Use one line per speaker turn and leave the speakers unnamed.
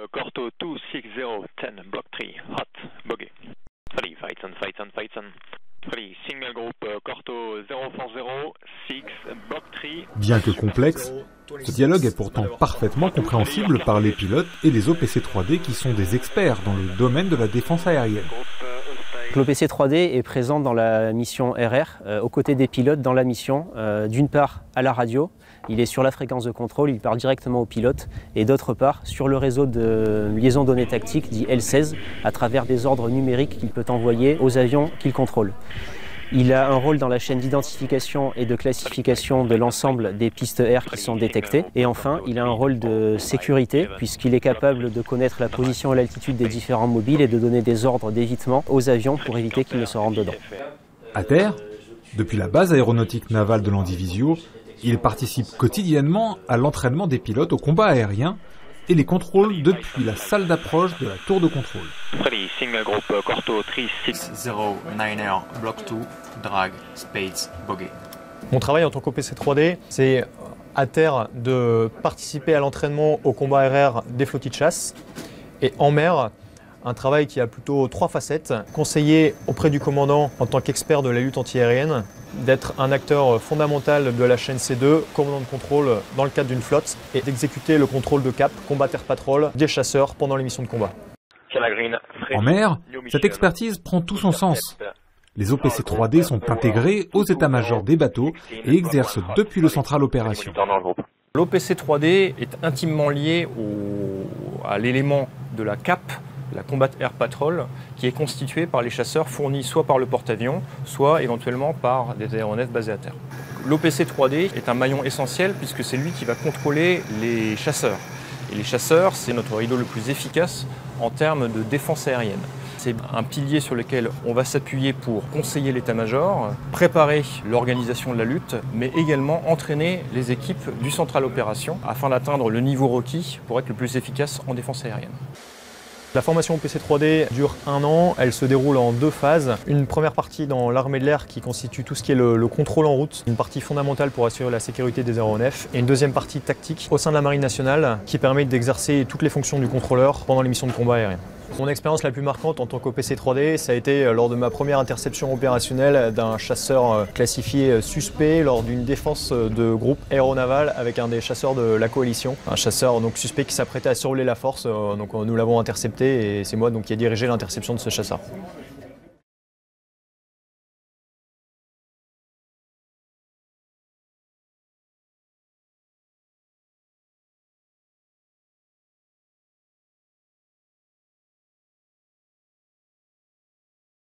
Corto 26010, block 3, hot, bogey. Ready, fights on. Ready, single group, Corto 040, 6, block 3.
Bien que complexe, ce dialogue est pourtant parfaitement compréhensible par les pilotes et les OPC 3D qui sont des experts dans le domaine de la défense aérienne.
L'OPC 3D est présent dans la mission RR, aux côtés des pilotes dans la mission, d'une part à la radio, il est sur la fréquence de contrôle, il part directement au pilote, et d'autre part sur le réseau de liaison données tactiques dit L16, à travers des ordres numériques qu'il peut envoyer aux avions qu'il contrôle. Il a un rôle dans la chaîne d'identification et de classification de l'ensemble des pistes air qui sont détectées. Et enfin, il a un rôle de sécurité puisqu'il est capable de connaître la position et l'altitude des différents mobiles et de donner des ordres d'évitement aux avions pour éviter qu'ils ne se rendent dedans.
À terre, depuis la base aéronautique navale de Landivisiau, il participe quotidiennement à l'entraînement des pilotes au combat aérien et les contrôle depuis la salle d'approche de la tour de contrôle.
Ready, single group, Corto
3090, block 2, drag, spades, bogey.
Mon travail en tant qu'OPC 3D, c'est à terre de participer à l'entraînement au combat RR des flottilles de chasse et en mer, un travail qui a plutôt 3 facettes. Conseiller auprès du commandant en tant qu'expert de la lutte antiaérienne, d'être un acteur fondamental de la chaîne C2, commandant de contrôle dans le cadre d'une flotte, et d'exécuter le contrôle de cap, combat air patrol des chasseurs pendant les missions de combat.
En mer, cette expertise prend tout son sens. Les OPC 3D sont intégrés aux états-majors des bateaux et exercent depuis le central opération.
L'OPC 3D est intimement lié à l'élément de la CAP, la Combat Air Patrol, qui est constituée par les chasseurs fournis soit par le porte-avions, soit éventuellement par des aéronefs basés à terre. L'OPC 3D est un maillon essentiel puisque c'est lui qui va contrôler les chasseurs. Et les chasseurs, c'est notre rideau le plus efficace en termes de défense aérienne. C'est un pilier sur lequel on va s'appuyer pour conseiller l'état-major, préparer l'organisation de la lutte, mais également entraîner les équipes du central opération afin d'atteindre le niveau requis pour être le plus efficace en défense aérienne.
La formation OPC 3D dure 1 an, elle se déroule en 2 phases. Une première partie dans l'armée de l'air qui constitue tout ce qui est le contrôle en route, une partie fondamentale pour assurer la sécurité des aéronefs, et une deuxième partie tactique au sein de la Marine nationale qui permet d'exercer toutes les fonctions du contrôleur pendant les missions de combat aérien. Mon expérience la plus marquante en tant qu'OPC 3D, ça a été lors de ma première interception opérationnelle d'un chasseur classifié suspect lors d'une défense de groupe aéronaval avec un des chasseurs de la coalition. Un chasseur donc suspect qui s'apprêtait à survoler la force, donc nous l'avons intercepté et c'est moi donc qui ai dirigé l'interception de ce chasseur.